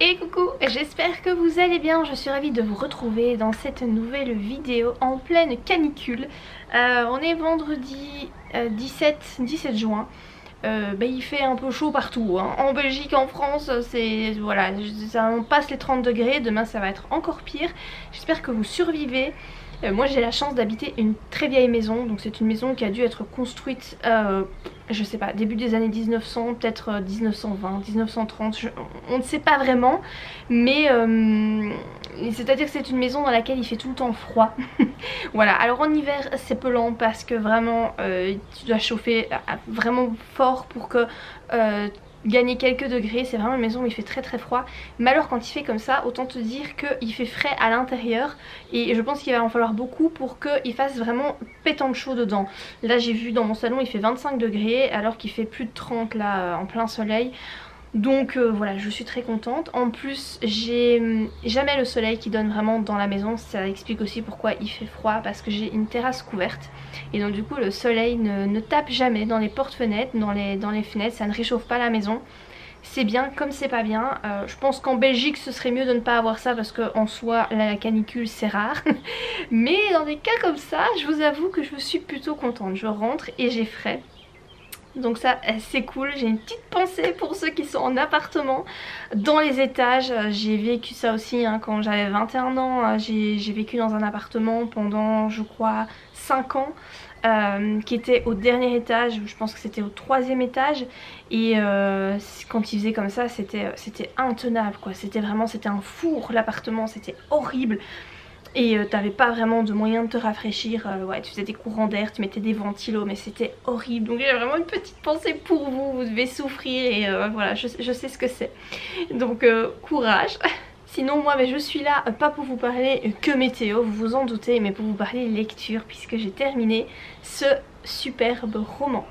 Et coucou, j'espère que vous allez bien, je suis ravie de vous retrouver dans cette nouvelle vidéo en pleine canicule. On est vendredi 17 juin. Il fait un peu chaud partout, hein. En Belgique, en France, voilà, on passe les 30 degrés, demain ça va être encore pire. J'espère que vous survivez. Moi j'ai la chance d'habiter une très vieille maison, donc c'est une maison qui a dû être construite, je sais pas, début des années 1900, peut-être 1920, 1930, on ne sait pas vraiment, mais c'est à dire que c'est une maison dans laquelle il fait tout le temps froid. Voilà, alors en hiver c'est pelant parce que vraiment tu dois chauffer vraiment fort pour que gagner quelques degrés. C'est vraiment une maison où il fait très très froid, mais alors quand il fait comme ça, autant te dire qu'il fait frais à l'intérieur, et je pense qu'il va en falloir beaucoup pour qu'il fasse vraiment pétant chaud dedans. Là j'ai vu dans mon salon il fait 25 degrés alors qu'il fait plus de 30 là en plein soleil. Donc voilà, je suis très contente. En plus j'ai jamais le soleil qui donne vraiment dans la maison. Ça explique aussi pourquoi il fait froid, parce que j'ai une terrasse couverte. Et donc du coup le soleil ne tape jamais dans les portes-fenêtres, dans les fenêtres. Ça ne réchauffe pas la maison. C'est bien comme c'est pas bien. Je pense qu'en Belgique ce serait mieux de ne pas avoir ça, parce qu'en soi la canicule c'est rare. Mais dans des cas comme ça, je vous avoue que je suis plutôt contente. Je rentre et j'ai frais. Donc ça c'est cool. J'ai une petite pensée pour ceux qui sont en appartement dans les étages. J'ai vécu ça aussi hein, quand j'avais 21 ans. J'ai vécu dans un appartement pendant je crois 5 ans. Qui était au dernier étage, je pense que c'était au 3e étage, et quand il faisait comme ça c'était intenable quoi. C'était un four l'appartement, c'était horrible. Et t'avais pas vraiment de moyen de te rafraîchir, ouais, tu faisais des courants d'air, tu mettais des ventilos, mais c'était horrible. Donc j'ai vraiment une petite pensée pour vous, vous devez souffrir, et voilà, je sais ce que c'est. Donc courage. Sinon moi je suis là pas pour vous parler que météo, vous vous en doutez, mais pour vous parler lecture, puisque j'ai terminé ce superbe roman.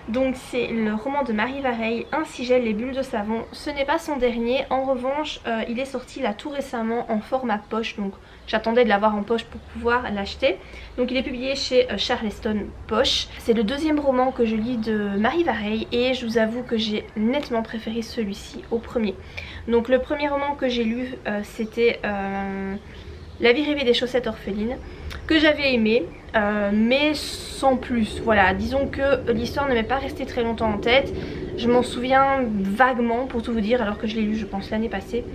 Donc c'est le roman de Marie Vareille, Ainsi gèlent les bulles de savon. Ce n'est pas son dernier, en revanche il est sorti là tout récemment en format poche, donc j'attendais de l'avoir en poche pour pouvoir l'acheter. Donc il est publié chez Charleston Poche. C'est le 2e roman que je lis de Marie Vareille, et je vous avoue que j'ai nettement préféré celui-ci au premier. Donc le premier roman que j'ai lu c'était La vie rêvée des chaussettes orphelines, que j'avais aimé, mais sans plus. Voilà, disons que l'histoire ne m'est pas restée très longtemps en tête. Je m'en souviens vaguement pour tout vous dire, alors que je l'ai lu je pense l'année passée.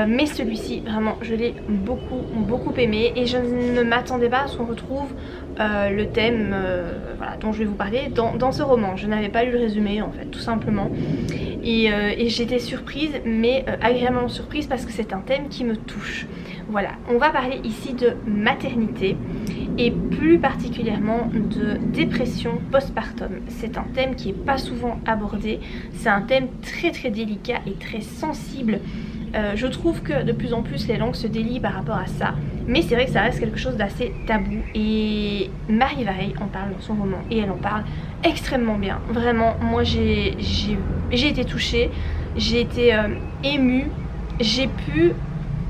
Mais celui-ci vraiment je l'ai beaucoup aimé, et je ne m'attendais pas à ce qu'on retrouve le thème voilà, dont je vais vous parler dans ce roman. Je n'avais pas lu le résumé en fait, tout simplement, et j'étais surprise, mais agréablement surprise, parce que c'est un thème qui me touche. Voilà, on va parler ici de maternité, et plus particulièrement de dépression postpartum. C'est un thème qui n'est pas souvent abordé, c'est un thème très délicat et très sensible. Je trouve que de plus en plus les langues se délient par rapport à ça, mais c'est vrai que ça reste quelque chose d'assez tabou, et Marie Vareille en parle dans son roman, et elle en parle extrêmement bien. Vraiment, moi j'ai été touchée, j'ai été émue, j'ai pu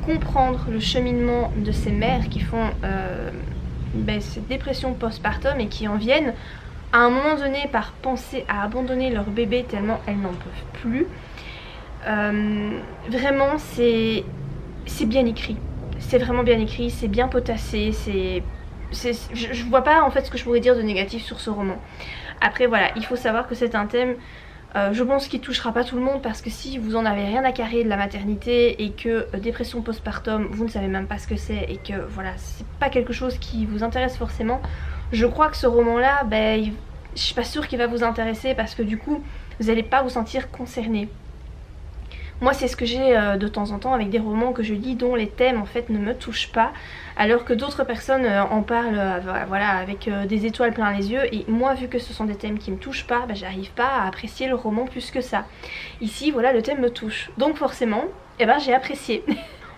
comprendre le cheminement de ces mères qui font cette dépression postpartum, et qui en viennent à un moment donné par penser à abandonner leur bébé tellement elles n'en peuvent plus. Vraiment c'est bien écrit, c'est vraiment bien écrit, c'est bien potassé, je vois pas en fait ce que je pourrais dire de négatif sur ce roman. Après voilà, il faut savoir que c'est un thème je pense qu'il touchera pas tout le monde, parce que si vous en avez rien à carrer de la maternité, et que dépression postpartum vous ne savez même pas ce que c'est, et que voilà c'est pas quelque chose qui vous intéresse forcément, je crois que ce roman là je suis pas sûre qu'il va vous intéresser, parce que du coup vous allez pas vous sentir concerné. Moi c'est ce que j'ai de temps en temps avec des romans que je lis dont les thèmes en fait ne me touchent pas, alors que d'autres personnes en parlent voilà, avec des étoiles plein les yeux, et moi vu que ce sont des thèmes qui me touchent pas, j'arrive pas à apprécier le roman plus que ça. Ici voilà, le thème me touche, donc forcément j'ai apprécié.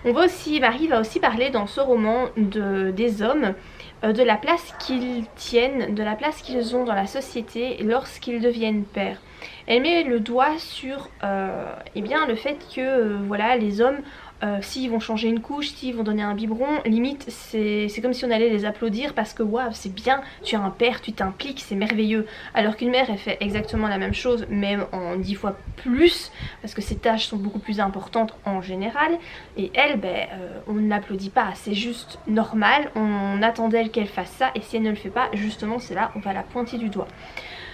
Marie va aussi parler dans ce roman des hommes, de la place qu'ils tiennent, de la place qu'ils ont dans la société lorsqu'ils deviennent pères. Elle met le doigt sur eh bien, le fait que voilà, les hommes, s'ils vont changer une couche, s'ils vont donner un biberon, limite c'est comme si on allait les applaudir parce que waouh, c'est bien, tu as un père, tu t'impliques, c'est merveilleux. Alors qu'une mère, elle fait exactement la même chose, même en 10 fois plus, parce que ses tâches sont beaucoup plus importantes en général. Et elle, ben, on ne l'applaudit pas, c'est juste normal, on attend d'elle qu'elle fasse ça, et si elle ne le fait pas, justement c'est là on va la pointer du doigt.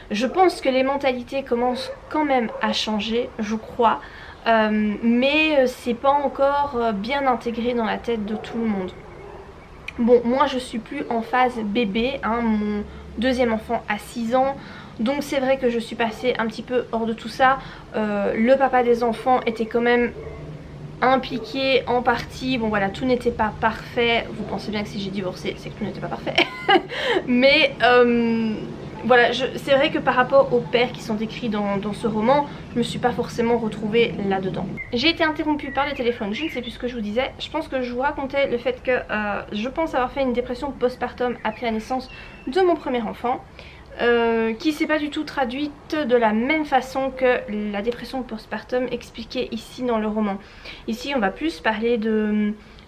Je pense que les mentalités commencent quand même à changer, je crois. Mais c'est pas encore bien intégré dans la tête de tout le monde. Bon, moi je suis plus en phase bébé, hein, mon deuxième enfant a 6 ans, donc c'est vrai que je suis passée un petit peu hors de tout ça. Le papa des enfants était quand même impliqué en partie, bon voilà, tout n'était pas parfait, vous pensez bien que si j'ai divorcé c'est que tout n'était pas parfait, mais voilà, c'est vrai que par rapport aux pères qui sont décrits dans ce roman, je me suis pas forcément retrouvée là-dedans. J'ai été interrompue par le téléphone, je ne sais plus ce que je vous disais. Je pense que je vous racontais le fait que je pense avoir fait une dépression postpartum après la naissance de mon premier enfant, qui s'est pas du tout traduite de la même façon que la dépression postpartum expliquée ici dans le roman. Ici on va plus parler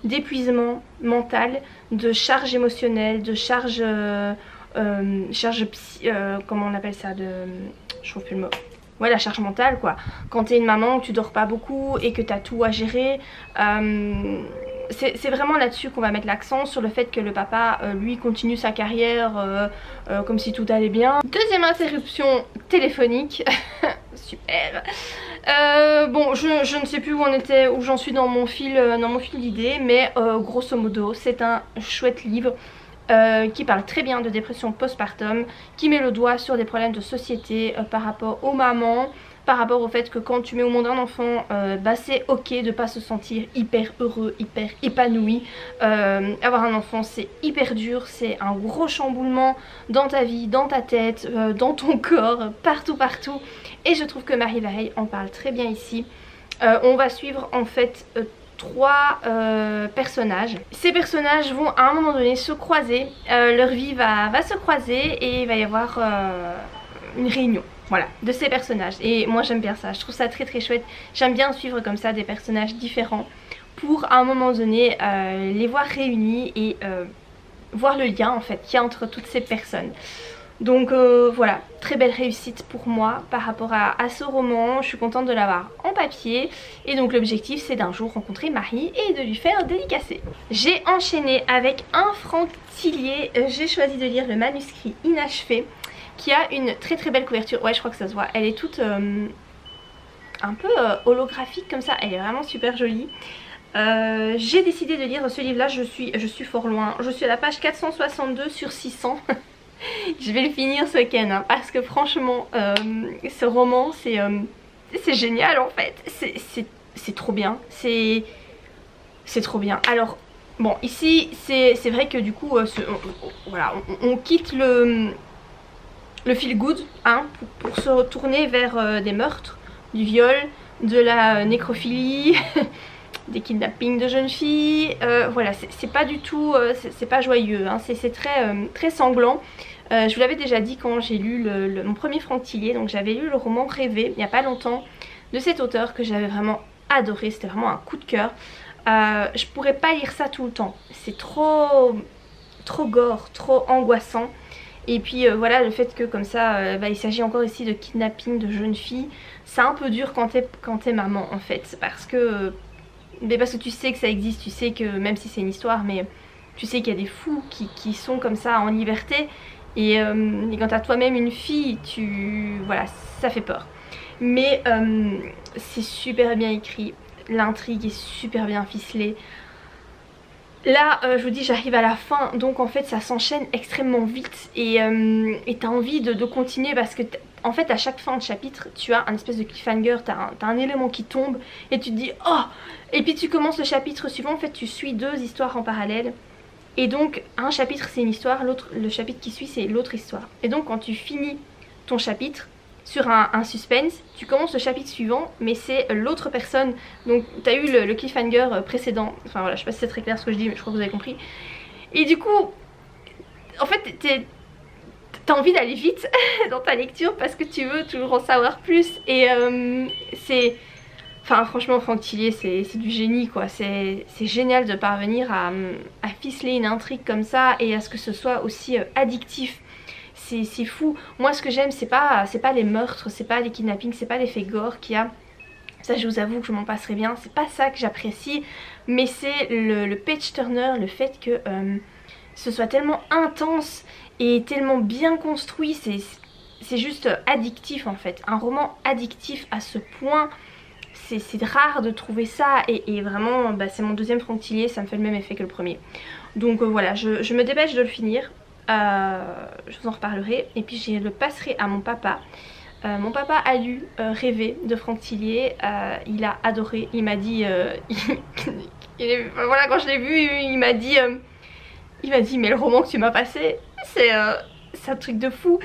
d'épuisement mental, de charge émotionnelle, de charge comment on appelle ça, je trouve plus le mot. Ouais, la charge mentale quoi. Quand t'es une maman, tu dors pas beaucoup et que t'as tout à gérer, c'est vraiment là-dessus qu'on va mettre l'accent, sur le fait que le papa lui continue sa carrière comme si tout allait bien. Deuxième interruption téléphonique. Super. Bon, je ne sais plus où j'en suis dans mon fil d'idées, mais grosso modo c'est un chouette livre qui parle très bien de dépression postpartum, qui met le doigt sur des problèmes de société par rapport aux mamans, par rapport au fait que quand tu mets au monde un enfant, bah c'est ok de pas se sentir hyper heureux, hyper épanoui. Avoir un enfant c'est hyper dur, c'est un gros chamboulement dans ta vie, dans ta tête, dans ton corps, partout. Et je trouve que Marie Vareille en parle très bien ici. On va suivre en fait 3 personnages. Ces personnages vont à un moment donné se croiser, leur vie va se croiser et il va y avoir une réunion, voilà, de ces personnages. Et moi j'aime bien ça, je trouve ça très chouette. J'aime bien suivre comme ça des personnages différents pour à un moment donné les voir réunis et voir le lien en fait qu'il y a entre toutes ces personnes. Donc voilà, très belle réussite pour moi par rapport à ce roman. Je suis contente de l'avoir en papier. Et donc l'objectif c'est d'un jour rencontrer Marie et de lui faire dédicacer. J'ai enchaîné avec un Franck Tillier. J'ai choisi de lire le manuscrit inachevé, qui a une très belle couverture. Ouais, je crois que ça se voit. Elle est toute un peu holographique comme ça. Elle est vraiment super jolie. J'ai décidé de lire ce livre là. Je suis fort loin. Je suis à la page 462 sur 600. Je vais le finir ce week-end hein, parce que franchement ce roman c'est génial en fait, c'est trop bien, c'est trop bien. Alors bon, ici c'est vrai que du coup voilà, on quitte le feel good hein, pour se retourner vers des meurtres, du viol, de la nécrophilie des kidnappings de jeunes filles, voilà, c'est pas du tout, c'est pas joyeux hein, c'est très sanglant. Je vous l'avais déjà dit quand j'ai lu mon premier Franck Tillier, donc j'avais lu le roman Rêver il n'y a pas longtemps de cet auteur que j'avais vraiment adoré, c'était vraiment un coup de cœur. Je pourrais pas lire ça tout le temps, c'est trop gore, trop angoissant. Et puis voilà, le fait que comme ça il s'agit encore ici de kidnapping de jeunes filles, c'est un peu dur quand t'es maman en fait, parce que tu sais que ça existe, tu sais que même si c'est une histoire, mais tu sais qu'il y a des fous qui sont comme ça en liberté. Et quand t'as toi-même une fille, voilà, ça fait peur. Mais c'est super bien écrit, l'intrigue est super bien ficelée. Là je vous dis, j'arrive à la fin, donc en fait ça s'enchaîne extrêmement vite. Et t'as envie de continuer parce que en fait à chaque fin de chapitre tu as un espèce de cliffhanger, t'as un élément qui tombe et tu te dis oh. Et puis tu commences le chapitre suivant, en fait tu suis 2 histoires en parallèle. Et donc un chapitre c'est une histoire, le chapitre qui suit c'est l'autre histoire. Et donc quand tu finis ton chapitre sur un suspense, tu commences le chapitre suivant mais c'est l'autre personne. Donc tu as eu le cliffhanger précédent. Enfin voilà, je sais pas si c'est très clair ce que je dis mais je crois que vous avez compris. Et du coup en fait t'as envie d'aller vite dans ta lecture parce que tu veux toujours en savoir plus. Et c'est... Enfin franchement Franck Tillier c'est du génie quoi, c'est génial de parvenir à ficeler une intrigue comme ça et à ce que ce soit aussi addictif. C'est fou. Moi ce que j'aime c'est pas les meurtres, c'est pas les kidnappings, c'est pas l'effet gore qu'il y a. Ça je vous avoue que je m'en passerai bien, c'est pas ça que j'apprécie. Mais c'est le page turner, le fait que ce soit tellement intense et tellement bien construit, c'est juste addictif en fait. Un roman addictif à ce point, c'est rare de trouver ça et vraiment bah, c'est mon deuxième Franck Tillier, ça me fait le même effet que le premier. Donc voilà, je me dépêche de le finir, je vous en reparlerai et puis je le passerai à mon papa. Mon papa a lu Rêver de Franck Tillier, il a adoré, il m'a dit, voilà quand je l'ai vu il m'a dit mais le roman que tu m'as passé c'est un truc de fou.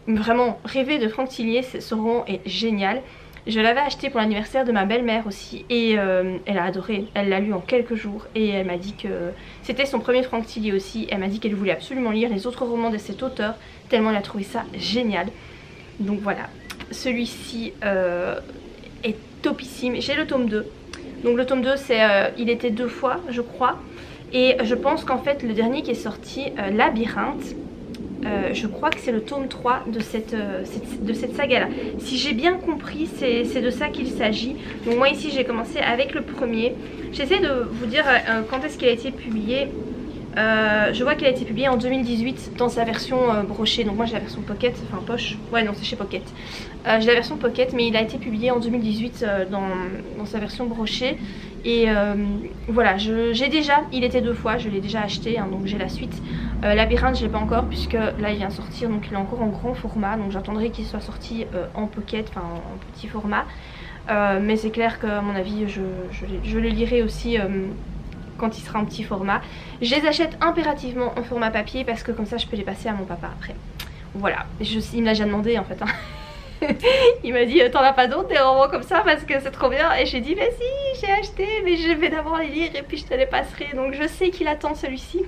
Vraiment Rêver de Franck Tillier, ce roman est génial. Je l'avais acheté pour l'anniversaire de ma belle-mère aussi et elle a adoré, elle l'a lu en quelques jours et elle m'a dit que c'était son premier Franck Tillier aussi. Elle m'a dit qu'elle voulait absolument lire les autres romans de cet auteur tellement elle a trouvé ça génial. Donc voilà, celui-ci est topissime. J'ai le tome 2. Donc le tome 2 c'est il était 2 fois je crois. Et je pense qu'en fait le dernier qui est sorti, Labyrinthe, je crois que c'est le tome 3 de cette saga là. Si j'ai bien compris c'est de ça qu'il s'agit. Donc moi ici j'ai commencé avec le premier. J'essaie de vous dire quand est-ce qu'il a été publié. Je vois qu'il a été publié en 2018 dans sa version brochée. Donc moi j'ai la version pocket, enfin poche. Ouais non c'est chez Pocket. J'ai la version pocket mais il a été publié en 2018 dans sa version brochée. Et voilà, j'ai déjà, il était 2 fois, je l'ai déjà acheté hein, donc j'ai la suite. Labyrinthe je l'ai pas encore puisque là il vient sortir donc il est encore en grand format. Donc j'attendrai qu'il soit sorti en pocket, enfin en petit format. Mais c'est clair qu'à mon avis je le lirai aussi quand il sera en petit format. Je les achète impérativement en format papier parce que comme ça je peux les passer à mon papa après. Voilà, il me l'a déjà demandé en fait hein. Il m'a dit t'en as pas d'autres des romans comme ça parce que c'est trop bien. Et j'ai dit mais si j'ai acheté mais je vais d'abord les lire et puis je te les passerai. Donc je sais qu'il attend celui-ci.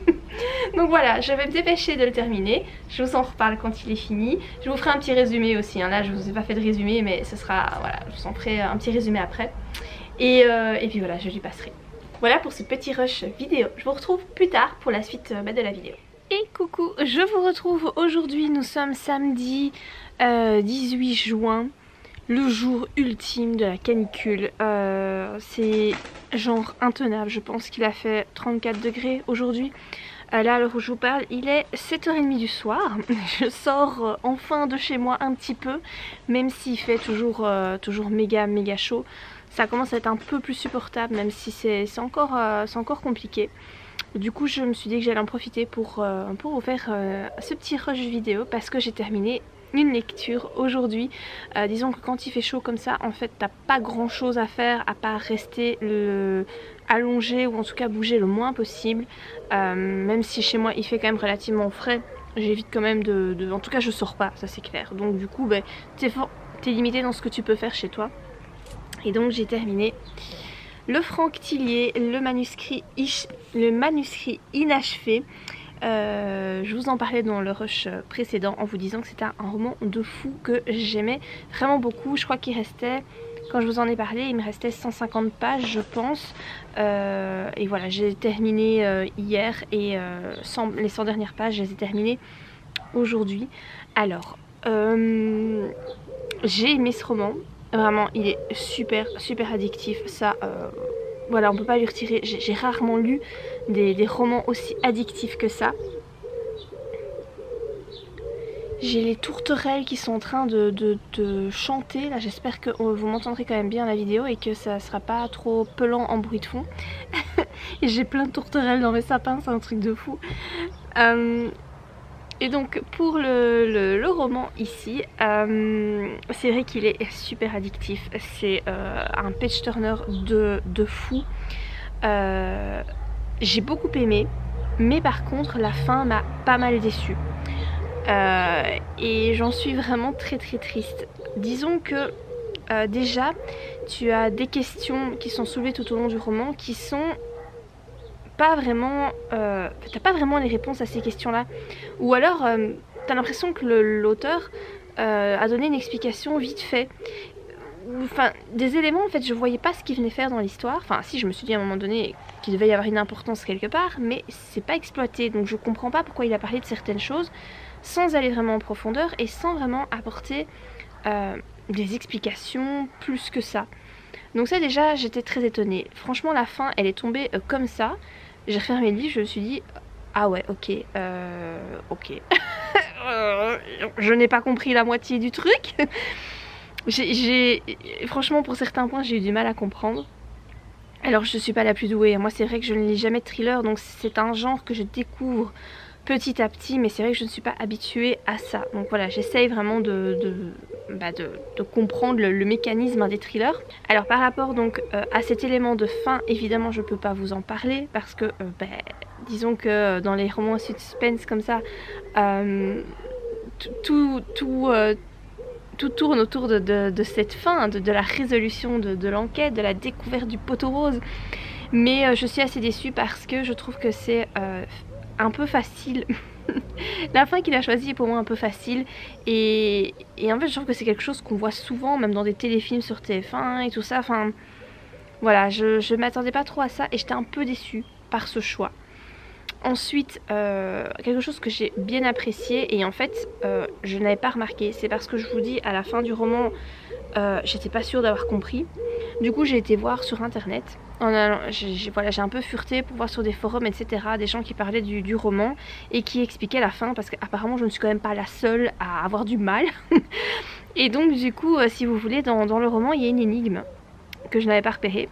Donc voilà, je vais me dépêcher de le terminer. Je vous en reparle quand il est fini. Je vous ferai un petit résumé aussi hein. Là je vous ai pas fait de résumé mais ce sera, voilà, je vous en ferai un petit résumé après. Et puis voilà, je lui passerai. Voilà pour ce petit rush vidéo. Je vous retrouve plus tard pour la suite de la vidéo. Et coucou, je vous retrouve aujourd'hui, nous sommes samedi 18 juin, le jour ultime de la canicule. C'est genre intenable, je pense qu'il a fait 34 degrés aujourd'hui. Là à l'heure où je vous parle, il est 7h30 du soir. Je sors enfin de chez moi un petit peu, même s'il fait toujours méga chaud. Ça commence à être un peu plus supportable, même si c'est encore compliqué. Du coup je me suis dit que j'allais en profiter pour vous faire ce petit rush vidéo parce que j'ai terminé une lecture aujourd'hui. Disons que quand il fait chaud comme ça, en fait t'as pas grand chose à faire à part rester allongé ou en tout cas bouger le moins possible. Même si chez moi il fait quand même relativement frais, j'évite quand même en tout cas je sors pas, ça c'est clair. Donc du coup ben, t'es limité dans ce que tu peux faire chez toi. Et donc j'ai terminé le Franck Tillier, le manuscrit inachevé. Je vous en parlais dans le rush précédent en vous disant que c'était un roman de fou que j'aimais vraiment beaucoup. Je crois qu'il restait, quand je vous en ai parlé, il me restait 150 pages je pense. Et voilà, j'ai terminé hier et les 100 dernières pages, je les ai terminées aujourd'hui. Alors, j'ai aimé ce roman. Vraiment il est super addictif, ça voilà on peut pas lui retirer. J'ai rarement lu des romans aussi addictifs que ça. J'ai les tourterelles qui sont en train de chanter là, j'espère que vous m'entendrez quand même bien la vidéo et que ça sera pas trop pelant en bruit de fond. J'ai plein de tourterelles dans mes sapins, c'est un truc de fou. Et donc pour le roman ici, c'est vrai qu'il est super addictif, c'est un page turner de fou. J'ai beaucoup aimé, mais par contre la fin m'a pas mal déçue. Et j'en suis vraiment très triste. Disons que déjà tu as des questions qui sont soulevées tout au long du roman qui sont pas vraiment, t'as pas vraiment les réponses à ces questions là, ou alors t'as l'impression que l'auteur a donné une explication vite fait. Enfin, des éléments, en fait, je voyais pas ce qu'il venait faire dans l'histoire. Enfin, si, je me suis dit à un moment donné qu'il devait y avoir une importance quelque part, mais c'est pas exploité. Donc je comprends pas pourquoi il a parlé de certaines choses sans aller vraiment en profondeur et sans vraiment apporter des explications plus que ça. Donc ça, déjà, j'étais très étonnée. Franchement, la fin, elle est tombée comme ça. J'ai refermé le livre, je me suis dit, ah ouais, ok, ok. Je n'ai pas compris la moitié du truc. Franchement, pour certains points, j'ai eu du mal à comprendre. Alors, je suis pas la plus douée. Moi, c'est vrai que je ne lis jamais de thriller, donc c'est un genre que je découvre petit à petit, mais c'est vrai que je ne suis pas habituée à ça. Donc voilà, j'essaye vraiment de comprendre le mécanisme des thrillers. Alors, par rapport donc à cet élément de fin, évidemment, je peux pas vous en parler parce que, disons que dans les romans suspense comme ça, tout tourne autour de cette fin, de la résolution de l'enquête, de la découverte du poteau rose. Mais je suis assez déçue parce que je trouve que c'est un peu facile. La fin qu'il a choisie est pour moi un peu facile. Et en fait, je trouve que c'est quelque chose qu'on voit souvent, même dans des téléfilms sur TF1 et tout ça. Enfin, voilà, je m'attendais pas trop à ça et j'étais un peu déçue par ce choix. Ensuite, quelque chose que j'ai bien apprécié et en fait je n'avais pas remarqué, c'est parce que je vous dis à la fin du roman j'étais pas sûre d'avoir compris. Du coup j'ai été voir sur internet, voilà, j'ai un peu fureté pour voir sur des forums etc, des gens qui parlaient du roman et qui expliquaient la fin parce qu'apparemment je ne suis quand même pas la seule à avoir du mal. Et donc du coup si vous voulez dans le roman il y a une énigme que je n'avais pas repérée.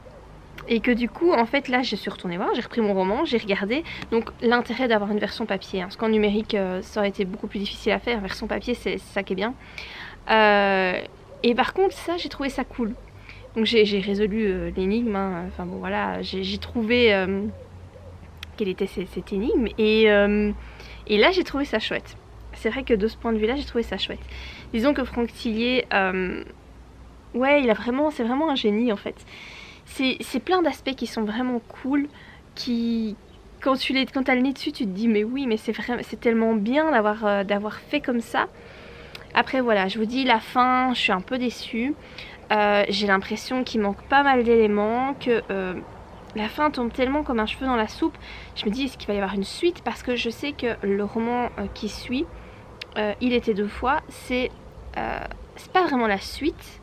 Et que du coup, en fait, là, je suis retournée voir, j'ai repris mon roman, j'ai regardé. Donc, l'intérêt d'avoir une version papier, hein, parce qu'en numérique, ça aurait été beaucoup plus difficile à faire. Version papier, c'est ça qui est bien. Et par contre, ça, j'ai trouvé ça cool. Donc, j'ai résolu l'énigme. Hein. Enfin bon, voilà, j'ai trouvé quelle était cette énigme. Et là, j'ai trouvé ça chouette. C'est vrai que de ce point de vue-là, j'ai trouvé ça chouette. Disons que Franck Tillier, ouais, c'est vraiment un génie, en fait. C'est plein d'aspects qui sont vraiment cool, quand t'as le nez dessus, tu te dis mais oui, mais c'est tellement bien d'avoir fait comme ça. Après voilà, je vous dis la fin, je suis un peu déçue. J'ai l'impression qu'il manque pas mal d'éléments, que la fin tombe tellement comme un cheveu dans la soupe. Je me dis est-ce qu'il va y avoir une suite, parce que je sais que le roman qui suit, Il était deux fois, c'est pas vraiment la suite.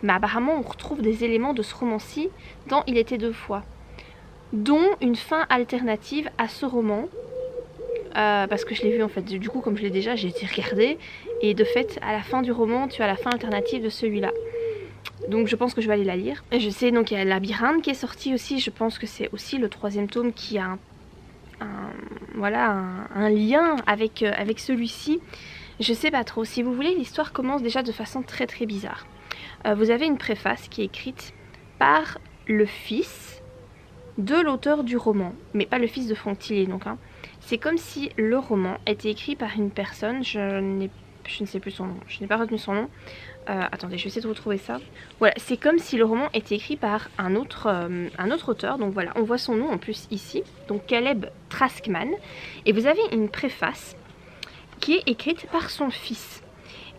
Mais apparemment on retrouve des éléments de ce roman-ci dans Il était deux fois, dont une fin alternative à ce roman, parce que je l'ai vu en fait, du coup comme je l'ai déjà, j'ai été regarder, et de fait à la fin du roman tu as la fin alternative de celui-là. Donc je pense que je vais aller la lire. Et je sais, donc il y a Labyrinthe qui est sorti aussi, je pense que c'est aussi le troisième tome qui a un lien avec celui-ci. Je sais pas trop, si vous voulez l'histoire commence déjà de façon très très bizarre. Vous avez une préface qui est écrite par le fils de l'auteur du roman, mais pas le fils de Franck Tillier donc. Hein. C'est comme si le roman était écrit par une personne, je ne sais plus son nom, je n'ai pas retenu son nom. Attendez, je vais essayer de retrouver ça. Voilà, c'est comme si le roman était écrit par un autre auteur, donc voilà, on voit son nom en plus ici, donc Caleb Traskman, et vous avez une préface qui est écrite par son fils.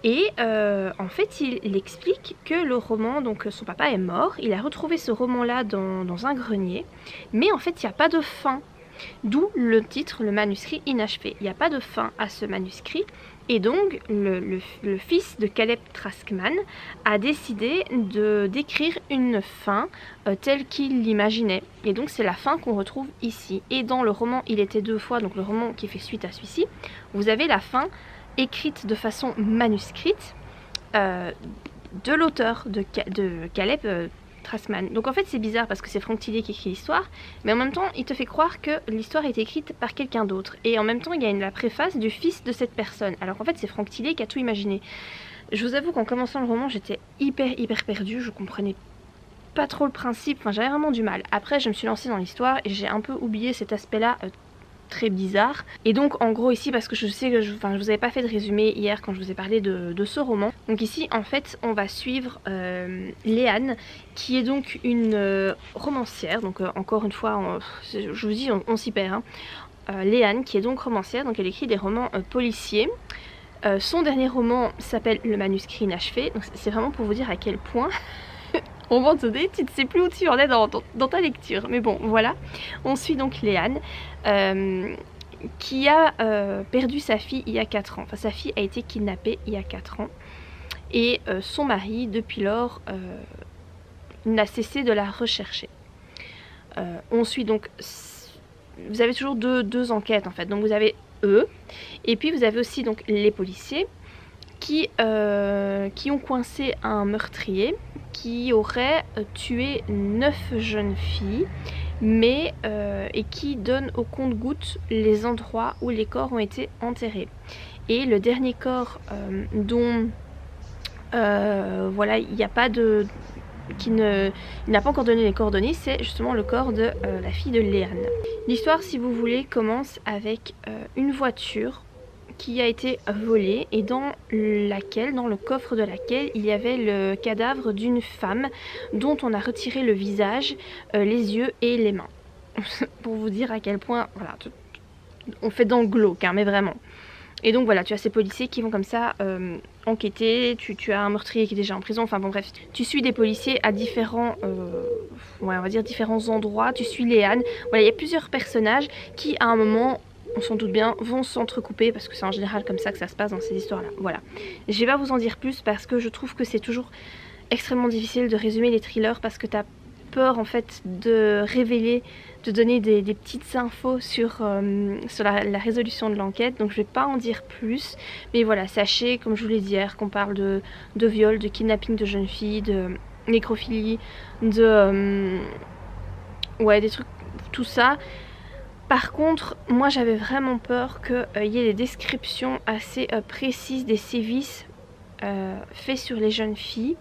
Et en fait il explique que le roman, donc son papa est mort, il a retrouvé ce roman là dans un grenier, mais en fait il n'y a pas de fin, d'où le titre, le manuscrit inachevé. Il n'y a pas de fin à ce manuscrit et donc le fils de Caleb Traskman a décidé d'écrire une fin telle qu'il l'imaginait, et donc c'est la fin qu'on retrouve ici. Et dans le roman Il était deux fois, donc le roman qui fait suite à celui-ci, vous avez la fin écrite de façon manuscrite de l'auteur de Caleb Traskman. Donc en fait c'est bizarre parce que c'est Franck Tillier qui écrit l'histoire, mais en même temps il te fait croire que l'histoire est écrite par quelqu'un d'autre. Et en même temps il y a la préface du fils de cette personne. Alors qu'en fait c'est Franck Tillier qui a tout imaginé. Je vous avoue qu'en commençant le roman j'étais hyper perdue, je comprenais pas trop le principe, enfin j'avais vraiment du mal. Après je me suis lancée dans l'histoire et j'ai un peu oublié cet aspect là très bizarre. Et donc en gros ici, parce que je sais que je vous avais pas fait de résumé hier quand je vous ai parlé de ce roman, donc ici en fait on va suivre Léane qui est donc une romancière, donc encore une fois je vous dis on s'y perd hein. Léane qui est donc romancière, donc elle écrit des romans policiers. Son dernier roman s'appelle Le manuscrit inachevé, donc c'est vraiment pour vous dire à quel point au moment donné tu ne sais plus où tu en es dans ta lecture. Mais bon voilà, on suit donc Léane qui a perdu sa fille il y a 4 ans. Enfin sa fille a été kidnappée il y a 4 ans et son mari depuis lors n'a cessé de la rechercher. On suit donc, vous avez toujours deux enquêtes en fait, donc vous avez eux et puis vous avez aussi donc les policiers qui ont coincé un meurtrier qui aurait tué 9 jeunes filles mais et qui donne au compte-gouttes les endroits où les corps ont été enterrés. Et le dernier corps dont voilà, il n'y a pas de... il n'a pas encore donné les coordonnées, c'est justement le corps de la fille de Léane. L'histoire, si vous voulez, commence avec une voiture qui a été volée et dans le coffre de laquelle il y avait le cadavre d'une femme dont on a retiré le visage, les yeux et les mains. Pour vous dire à quel point, voilà, on fait dans le glauque, hein, mais vraiment. Et donc voilà, tu as ces policiers qui vont comme ça enquêter, tu as un meurtrier qui est déjà en prison, enfin bon bref. Tu suis des policiers à différents, ouais, on va dire différents endroits, tu suis Léane. Voilà, il y a plusieurs personnages qui à un moment, on s'en doute bien, vont s'entrecouper parce que c'est en général comme ça que ça se passe dans ces histoires-là. Voilà. Je vais pas vous en dire plus parce que je trouve que c'est toujours extrêmement difficile de résumer les thrillers parce que tu as peur en fait de révéler, de donner des petites infos sur la résolution de l'enquête, donc je vais pas en dire plus, mais voilà, sachez comme je vous l'ai dit hier qu'on parle de viol, de kidnapping de jeunes filles, de nécrophilie, ouais, des trucs, tout ça. Par contre, moi j'avais vraiment peur qu'il y ait des descriptions assez précises des sévices faits sur les jeunes filles,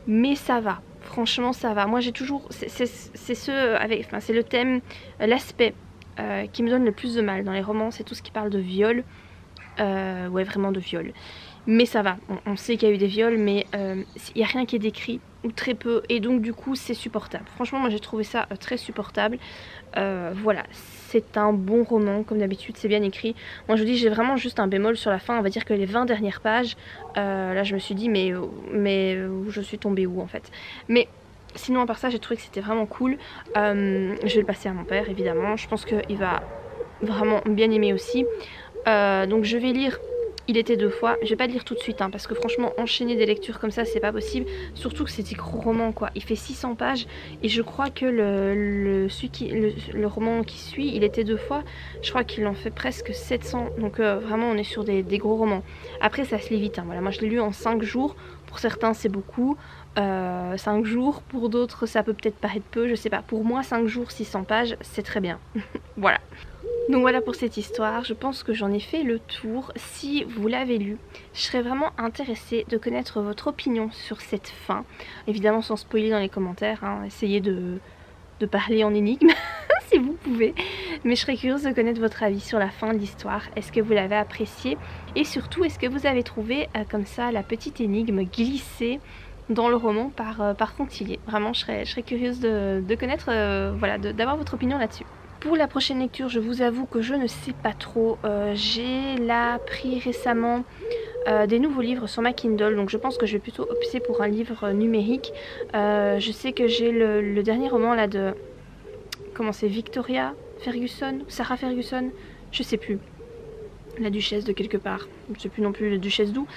mais ça va. Franchement ça va, moi j'ai toujours, c'est le thème, l'aspect qui me donne le plus de mal dans les romans, c'est tout ce qui parle de viol, ouais vraiment de viol, mais ça va, on sait qu'il y a eu des viols mais il n'y a rien qui est décrit, ou très peu, et donc du coup c'est supportable, franchement moi j'ai trouvé ça très supportable, voilà, c'est un bon roman, comme d'habitude c'est bien écrit. Moi je vous dis, j'ai vraiment juste un bémol sur la fin, on va dire que les 20 dernières pages, là je me suis dit mais je suis tombée où en fait. Mais sinon à part ça j'ai trouvé que c'était vraiment cool. Je vais le passer à mon père évidemment, je pense qu'il va vraiment bien aimer aussi. Donc je vais lire Il était deux fois, je vais pas le lire tout de suite hein, parce que franchement enchaîner des lectures comme ça c'est pas possible, surtout que c'est des gros romans quoi, il fait 600 pages et je crois que le roman qui suit, Il était deux fois, je crois qu'il en fait presque 700, donc vraiment on est sur des gros romans. Après ça se lit vite, hein, voilà, moi je l'ai lu en 5 jours, pour certains c'est beaucoup, 5 jours, pour d'autres ça peut peut-être paraître peu, je sais pas, pour moi 5 jours 600 pages c'est très bien, voilà. Donc voilà pour cette histoire, je pense que j'en ai fait le tour. Si vous l'avez lu, je serais vraiment intéressée de connaître votre opinion sur cette fin. Évidemment sans spoiler dans les commentaires, hein. Essayez de parler en énigme si vous pouvez. Mais je serais curieuse de connaître votre avis sur la fin de l'histoire. Est-ce que vous l'avez appréciée? Et surtout, est-ce que vous avez trouvé comme ça la petite énigme glissée dans le roman par Contillier? Vraiment, je serais curieuse de connaître, voilà, d'avoir votre opinion là-dessus. Pour la prochaine lecture, je vous avoue que je ne sais pas trop. J'ai là pris récemment des nouveaux livres sur ma Kindle, donc je pense que je vais plutôt opter pour un livre numérique. Je sais que j'ai le dernier roman là de... Comment c'est, Victoria Ferguson, Sarah Ferguson, je sais plus. La duchesse de quelque part, je ne sais plus non plus la duchesse d'où,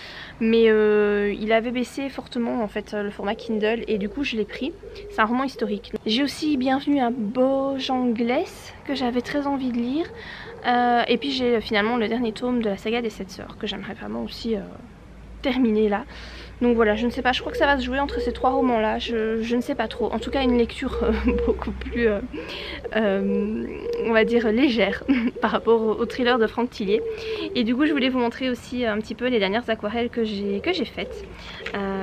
mais il avait baissé fortement en fait le format Kindle et du coup je l'ai pris. C'est un roman historique. J'ai aussi Bienvenue à Bojanglès que j'avais très envie de lire, et puis j'ai finalement le dernier tome de la saga des 7 sœurs que j'aimerais vraiment aussi terminer là. Donc voilà, je ne sais pas, je crois que ça va se jouer entre ces 3 romans là, je ne sais pas trop. En tout cas une lecture beaucoup plus, on va dire, légère par rapport au thriller de Franck Tillier. Et du coup je voulais vous montrer aussi un petit peu les dernières aquarelles que j'ai faites.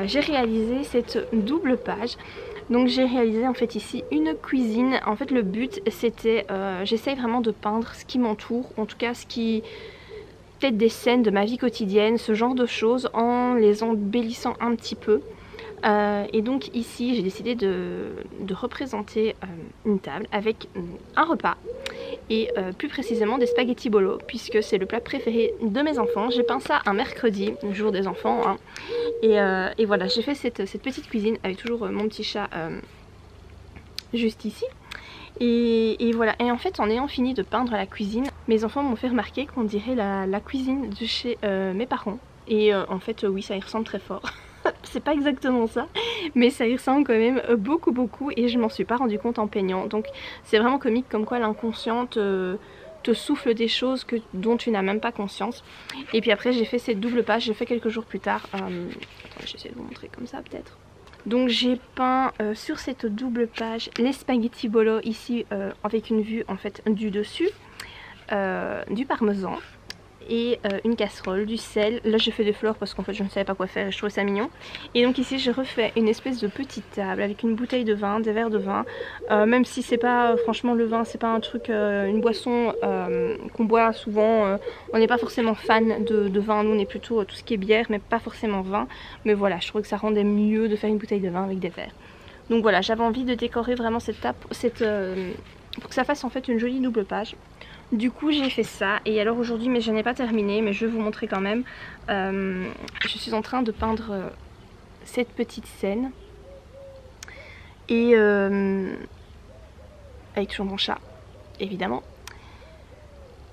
J'ai réalisé cette double page. Donc j'ai réalisé en fait ici une cuisine. En fait le but c'était, j'essaye vraiment de peindre ce qui m'entoure, en tout cas ce qui... peut-être des scènes de ma vie quotidienne, ce genre de choses, en les embellissant un petit peu. Et donc ici j'ai décidé de représenter une table avec un repas et plus précisément des spaghettis bolo, puisque c'est le plat préféré de mes enfants. J'ai peint ça un mercredi, le jour des enfants, hein. Et voilà, j'ai fait cette petite cuisine avec toujours mon petit chat juste ici. Et voilà, et en fait en ayant fini de peindre la cuisine, mes enfants m'ont fait remarquer qu'on dirait la cuisine de chez mes parents. Et en fait oui, ça y ressemble très fort. C'est pas exactement ça, mais ça y ressemble quand même beaucoup et je m'en suis pas rendu compte en peignant. Donc c'est vraiment comique comme quoi l'inconscient te souffle des choses dont tu n'as même pas conscience. Et puis après j'ai fait cette double page, j'ai fait quelques jours plus tard. Attendez, j'essaie de vous montrer comme ça peut-être. Donc j'ai peint sur cette double page les spaghettis bolo ici avec une vue en fait du dessus, du parmesan et une casserole, du sel. Là j'ai fait des fleurs parce qu'en fait je ne savais pas quoi faire et je trouvais ça mignon. Et donc ici j'ai refait une espèce de petite table avec une bouteille de vin, des verres de vin, même si c'est pas, franchement le vin c'est pas un truc, une boisson qu'on boit souvent, on n'est pas forcément fan de vin, nous on est plutôt tout ce qui est bière mais pas forcément vin. Mais voilà, je trouvais que ça rendait mieux de faire une bouteille de vin avec des verres. Donc voilà, j'avais envie de décorer vraiment cette table, pour que ça fasse en fait une jolie double page. Du coup j'ai fait ça, et alors aujourd'hui, mais je n'ai pas terminé, mais je vais vous montrer quand même, je suis en train de peindre cette petite scène et avec toujours mon chat évidemment,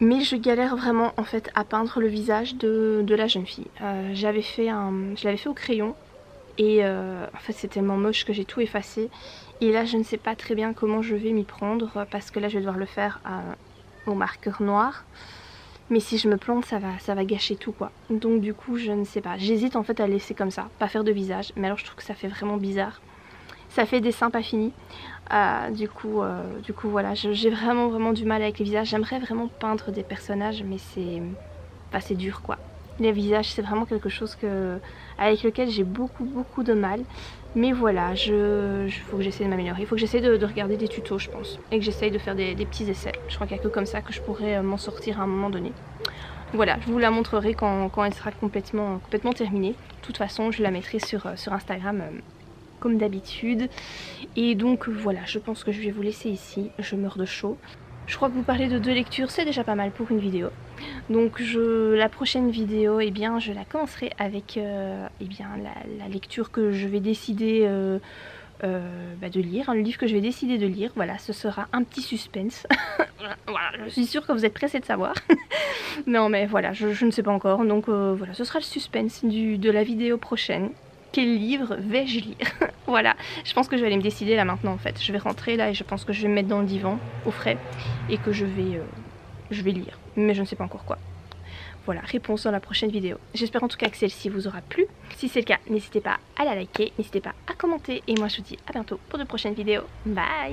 mais je galère vraiment en fait à peindre le visage de la jeune fille. Je l'avais fait au crayon et en fait c'est tellement moche que j'ai tout effacé, et là je ne sais pas très bien comment je vais m'y prendre parce que là je vais devoir le faire au marqueur noir, mais si je me plante ça va gâcher tout quoi. Donc du coup je ne sais pas, j'hésite en fait à laisser comme ça, pas faire de visage, mais alors je trouve que ça fait vraiment bizarre, ça fait dessin pas fini. Du coup voilà, j'ai vraiment du mal avec les visages. J'aimerais vraiment peindre des personnages, mais c'est dur quoi. Les visages c'est vraiment quelque chose avec lequel j'ai beaucoup de mal. Mais voilà, faut que j'essaie de m'améliorer. Il faut que j'essaie de regarder des tutos je pense. Et que j'essaye de faire des petits essais. Je crois qu'il n'y a que comme ça que je pourrais m'en sortir à un moment donné. Voilà, je vous la montrerai quand elle sera complètement terminée. De toute façon, je la mettrai sur Instagram comme d'habitude. Et donc voilà, je pense que je vais vous laisser ici. Je meurs de chaud. Je crois que vous parlez de 2 lectures, c'est déjà pas mal pour une vidéo. Donc la prochaine vidéo, eh bien, je la commencerai avec eh bien, la lecture que je vais décider de lire, le livre que je vais décider de lire. Voilà, ce sera un petit suspense. Voilà, je suis sûre que vous êtes pressés de savoir. Non mais voilà, je ne sais pas encore. Donc voilà, ce sera le suspense de la vidéo prochaine. Quel livre vais-je lire? Voilà, je pense que je vais aller me décider là maintenant en fait. Je vais rentrer là et je pense que je vais me mettre dans le divan au frais et que je vais lire, mais je ne sais pas encore quoi. Voilà, réponse dans la prochaine vidéo. J'espère en tout cas que celle-ci vous aura plu. Si c'est le cas, n'hésitez pas à la liker, n'hésitez pas à commenter, et moi je vous dis à bientôt pour de prochaines vidéos. Bye!